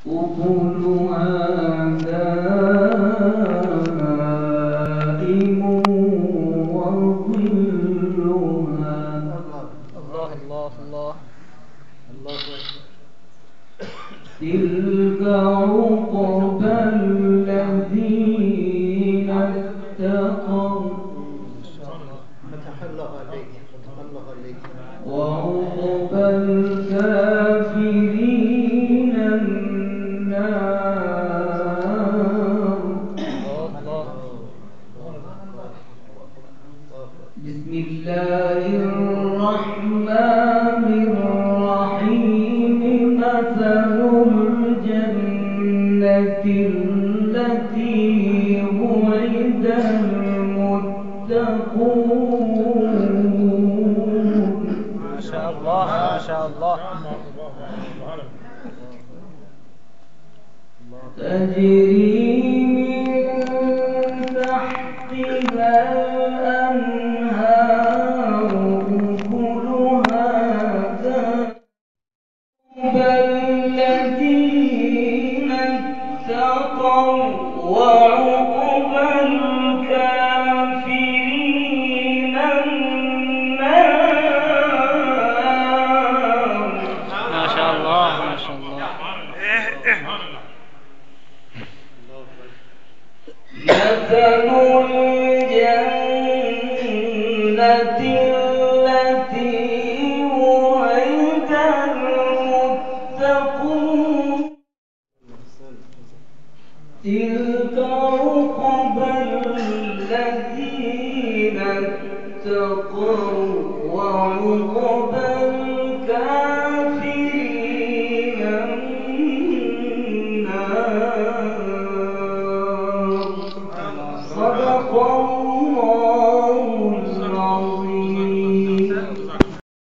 أكلها دائم وظلها. الله الله الله الله. تلك عقبى الذين اتقوا وعقبى الكافرين النار. بسم الله الرحمن الرحيم. مثل الجنة التي وعد المتقون. ما شاء الله ما شاء الله. تجري من تحتها الأنهار أكلها دائم الذين اتقوا وعقبى الكافرين النار. ما شاء الله ما شاء الله. مثل الجنة التي وعد المتقون. تلك عقبى الذين اتقوا وعقبى الكافرين النار. صدق